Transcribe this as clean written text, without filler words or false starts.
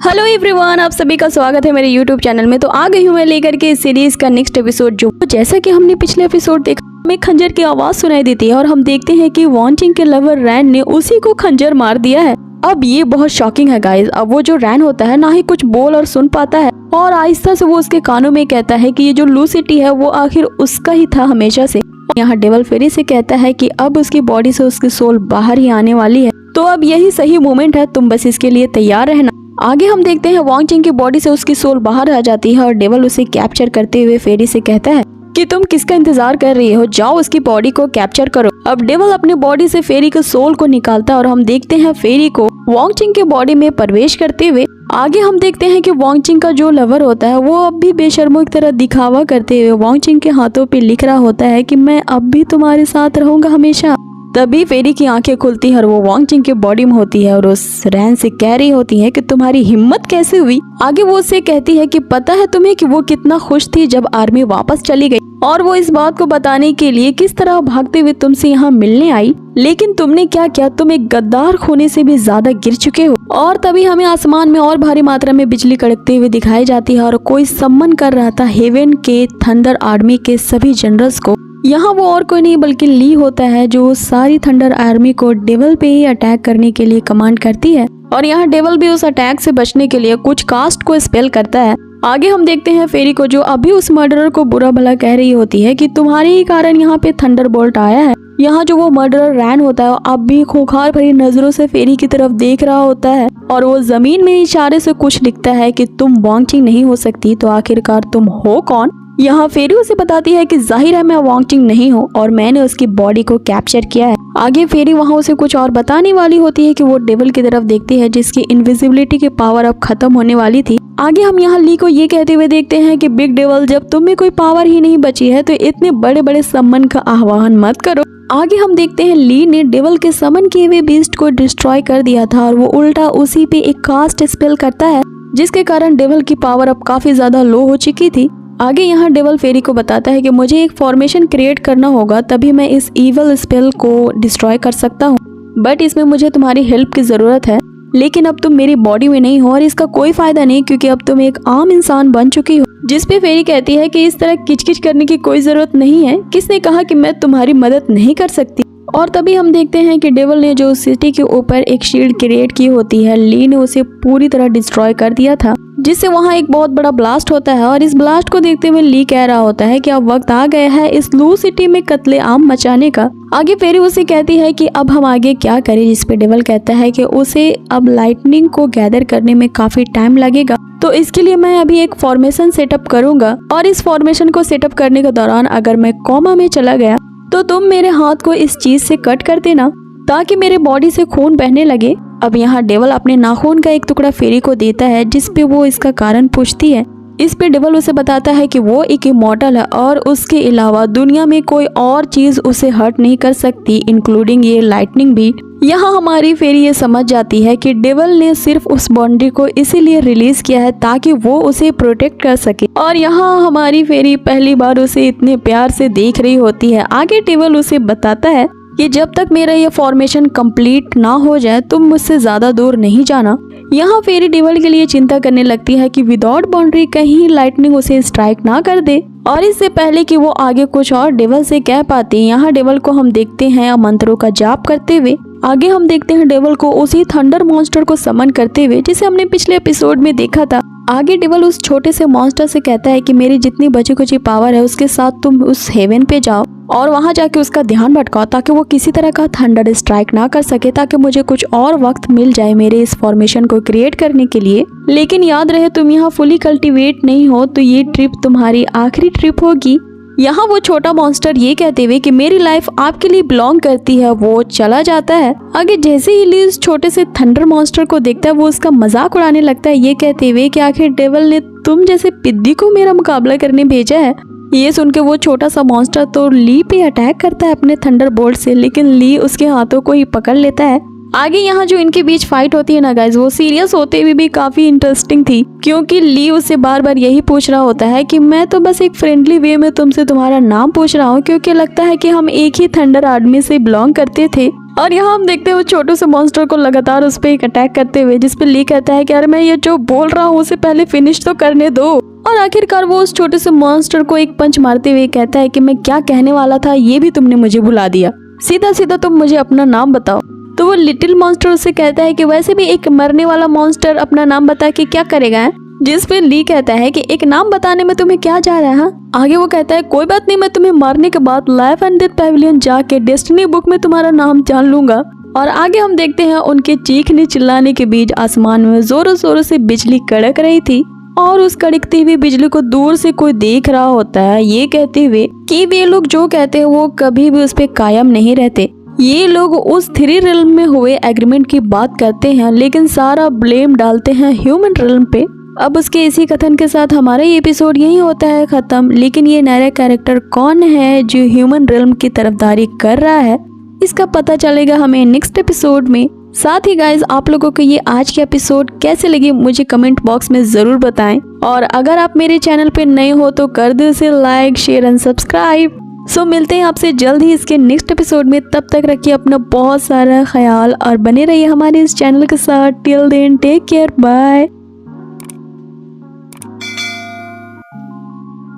Hello everyone, आप सभी का स्वागत है मेरे यूट्यूब चैनल में। तो आ गई हूँ मैं लेकर के इस सीरीज का नेक्स्ट एपिसोड। जो जैसा कि हमने पिछले एपिसोड देखा, हमें खंजर की आवाज सुनाई देती है और हम देखते हैं कि वॉन्टिंग के लवर रैन ने उसी को खंजर मार दिया है। अब ये बहुत शॉकिंग है गाइस। अब वो जो रैन होता है ना ही कुछ बोल और सुन पाता है और आहिस्ता से वो उसके कानों में कहता है कि ये जो लूसिटी है वो आखिर उसका ही था हमेशा से। यहाँ डेवल फेरी से कहता है कि अब उसकी बॉडी से उसकी सोल बाहर ही आने वाली है, तो अब यही सही मोमेंट है, तुम बस इसके लिए तैयार रहना। आगे हम देखते हैं वॉन्टिंग की बॉडी से उसकी सोल बाहर आ जाती है और डेवल उसे कैप्चर करते हुए फेरी से कहता है कि तुम किसका इंतजार कर रही हो, जाओ उसकी बॉडी को कैप्चर करो। अब डेवल अपने बॉडी से फेरी के सोल को निकालता है और हम देखते हैं फेरी को वॉन्टिंग के बॉडी में प्रवेश करते हुए। आगे हम देखते हैं कि वॉन्टिंग का जो लवर होता है वो अब भी बेशर्मों की तरह दिखावा करते हुए वॉन्टिंग के हाथों पे लिख रहा होता है कि मैं अब भी तुम्हारे साथ रहूंगा हमेशा। तभी फेरी की आंखें खुलती है और वो वॉन्टिंग की बॉडी में होती है और उस रैन से कह रही होती है कि तुम्हारी हिम्मत कैसे हुई। आगे वो उससे कहती है कि पता है तुम्हें कि वो कितना खुश थी जब आर्मी वापस चली गई और वो इस बात को बताने के लिए किस तरह भागते हुए तुमसे यहाँ मिलने आई, लेकिन तुमने क्या किया, तुम एक गद्दार खोने से भी ज्यादा गिर चुके हो। और तभी हमें आसमान में और भारी मात्रा में बिजली कड़कते हुए दिखाई जाती है और कोई सम्मन कर रहा था हेवन के थंडर आर्मी के सभी जनरल्स को। यहाँ वो और कोई नहीं बल्कि ली होता है जो सारी थंडर आर्मी को डेवल पे ही अटैक करने के लिए कमांड करती है और यहाँ डेवल भी उस अटैक से बचने के लिए कुछ कास्ट को स्पेल करता है। आगे हम देखते हैं फेरी को जो अभी उस मर्डरर को बुरा भला कह रही होती है कि तुम्हारे ही कारण यहाँ पे थंडर बोल्ट आया है। यहाँ जो वो मर्डरर रैन होता है अब भी खूंखार भरी नजरों से फेरी की तरफ देख रहा होता है और वो जमीन में इशारे से कुछ लिखता है कि तुम वॉन्टिंग नहीं हो सकती, तो आखिरकार तुम हो कौन। यहाँ फेरी उसे बताती है कि जाहिर है मैं वॉन्टिंग नहीं हूँ और मैंने उसकी बॉडी को कैप्चर किया है। आगे फेरी वहाँ उसे कुछ और बताने वाली होती है कि वो डेवल की तरफ देखती है जिसकी इनविजिबिलिटी की पावर अब खत्म होने वाली थी। आगे हम यहाँ ली को ये कहते हुए देखते हैं कि बिग डेवल, जब तुम में कोई पावर ही नहीं बची है तो इतने बड़े बड़े सम्मन का आह्वान मत करो। आगे हम देखते हैं ली ने डेवल के समन किए हुए बीस्ट को डिस्ट्रॉय कर दिया था और वो उल्टा उसी पे एक कास्ट स्पेल करता है जिसके कारण डेवल की पावर अब काफी ज्यादा लो हो चुकी थी। आगे यहाँ डेवल फेरी को बताता है कि मुझे एक फॉर्मेशन क्रिएट करना होगा तभी मैं इस इवल स्पेल को डिस्ट्रॉय कर सकता हूँ, बट इसमें मुझे तुम्हारी हेल्प की जरूरत है। लेकिन अब तुम मेरी बॉडी में नहीं हो और इसका कोई फायदा नहीं क्योंकि अब तुम एक आम इंसान बन चुकी हो। जिस पे फेरी कहती है कि इस तरह किचकिच करने की कोई जरूरत नहीं है, किसने कहा कि मैं तुम्हारी मदद नहीं कर सकती। और तभी हम देखते हैं कि डेवल ने जो सिटी के ऊपर एक शील्ड क्रिएट की होती है, ली ने उसे पूरी तरह डिस्ट्रॉय कर दिया था जिससे वहाँ एक बहुत बड़ा ब्लास्ट होता है और इस ब्लास्ट को देखते हुए ली कह रहा होता है कि अब वक्त आ गया है इस लू सिटी में कत्ले आम मचाने का। आगे फेरी उसे कहती है कि अब हम आगे क्या करें, जिस पे डेवल कहता है कि उसे अब लाइटनिंग को गैदर करने में काफी टाइम लगेगा, तो इसके लिए मैं अभी एक फॉर्मेशन सेटअप करूंगा और इस फॉर्मेशन को सेटअप करने के दौरान अगर मैं कोमा में चला गया तो तुम मेरे हाथ को इस चीज से कट कर देना ताकि मेरे बॉडी से खून बहने लगे। अब यहाँ डेवल अपने नाखून का एक टुकड़ा फेरी को देता है जिस पे वो इसका कारण पूछती है। इस पे डेवल उसे बताता है कि वो एक इमॉर्टल है और उसके अलावा दुनिया में कोई और चीज उसे हर्ट नहीं कर सकती, इंक्लूडिंग ये लाइटनिंग भी। यहाँ हमारी फेरी ये समझ जाती है कि डेवल ने सिर्फ उस बाउंड्री को इसीलिए रिलीज किया है ताकि वो उसे प्रोटेक्ट कर सके और यहाँ हमारी फेरी पहली बार उसे इतने प्यार से देख रही होती है। आगे डेवल उसे बताता है कि जब तक मेरा ये फॉर्मेशन कंप्लीट ना हो जाए तुम मुझसे ज्यादा दूर नहीं जाना। यहाँ फेरी डेवल के लिए चिंता करने लगती है कि विदाउट बाउंड्री कहीं लाइटनिंग उसे स्ट्राइक ना कर दे और इससे पहले कि वो आगे कुछ और डेवल से कह पाती, यहाँ डेवल को हम देखते हैं मंत्रों का जाप करते हुए। आगे हम देखते हैं डेवल को उसी थंडर मॉन्स्टर को समन करते हुए जिसे हमने पिछले एपिसोड में देखा था। आगे डेवल उस छोटे से मॉन्स्टर से कहता है कि मेरी जितनी बची कुची पावर है उसके साथ तुम उस हेवन पे जाओ और वहां जाके उसका ध्यान भटकाओ ताकि वो किसी तरह का थंडर स्ट्राइक ना कर सके, ताकि मुझे कुछ और वक्त मिल जाए मेरे इस फॉर्मेशन को क्रिएट करने के लिए। लेकिन याद रहे तुम यहाँ फुली कल्टीवेट नहीं हो तो ये ट्रिप तुम्हारी आखिरी ट्रिप होगी। यहाँ वो छोटा मॉन्स्टर ये कहते हुए कि मेरी लाइफ आपके लिए बिलोंग करती है वो चला जाता है। आगे जैसे ही ली उस छोटे से थंडर मॉन्स्टर को देखता है वो उसका मजाक उड़ाने लगता है ये कहते हुए कि आखिर डेवल ने तुम जैसे पिद्दी को मेरा मुकाबला करने भेजा है। ये सुन के वो छोटा सा मॉन्स्टर तो ली पे अटैक करता है अपने थंडर बोल्ट से, लेकिन ली उसके हाथों को ही पकड़ लेता है। आगे यहाँ जो इनके बीच फाइट होती है ना गाइज, वो सीरियस होते हुए भी काफी इंटरेस्टिंग थी क्योंकि ली उससे बार बार यही पूछ रहा होता है कि मैं तो बस एक फ्रेंडली वे में तुमसे तुम्हारा नाम पूछ रहा हूँ क्योंकि लगता है कि हम एक ही थंडर आर्मी से बिलोंग करते थे और यहाँ हम देखते हैं वो छोटू से मॉन्स्टर को लगातार उस पर एक अटैक करते हुए, जिसपे ली कहता है कि अरे मैं ये जो बोल रहा हूँ उसे पहले फिनिश तो करने दो। और आखिरकार वो उस छोटे से मॉन्स्टर को एक पंच मारते हुए कहता है कि मैं क्या कहने वाला था ये भी तुमने मुझे भुला दिया, सीधा सीधा तुम मुझे अपना नाम बताओ। तो वो लिटिल मॉन्स्टर उससे कहता है कि वैसे भी एक मरने वाला मॉन्स्टर अपना नाम बता के क्या करेगा है? जिस पे ली कहता है कि एक नाम बताने में तुम्हें क्या जा रहा है। आगे वो कहता है कोई बात नहीं, मैं तुम्हें मारने के बाद लाइफ एंड डेथ पैविलियन जाके डेस्टिनी बुक में तुम्हारा नाम जान लूंगा। और आगे हम देखते हैं उनके चीखने चिल्लाने के बीच आसमान में जोरों जोरों से बिजली कड़क रही थी और उस कड़कती हुई बिजली को दूर से कोई देख रहा होता है, ये कहते हुए कि वे लोग जो कहते हैं वो कभी भी उस पे कायम नहीं रहते। ये लोग उस 3 रिल्म में हुए एग्रीमेंट की बात करते हैं लेकिन सारा ब्लेम डालते हैं ह्यूमन रिल्म पे। अब उसके इसी कथन के साथ हमारा ये एपिसोड यही होता है खत्म। लेकिन ये नया कैरेक्टर कौन है जो ह्यूमन रिल्म की तरफदारी कर रहा है, इसका पता चलेगा हमें नेक्स्ट एपिसोड में। साथ ही गाइज आप लोगों को ये आज के एपिसोड कैसे लगी मुझे कमेंट बॉक्स में जरूर बताएं। और अगर आप मेरे चैनल पे नए हो तो कर दो इसे लाइक, शेयर एंड सब्सक्राइब। सो मिलते हैं आपसे जल्द ही इसके नेक्स्ट एपिसोड में। तब तक रखिए अपना बहुत सारा ख्याल और बने रहिए हमारे इस चैनल के साथ। Till then take care, bye.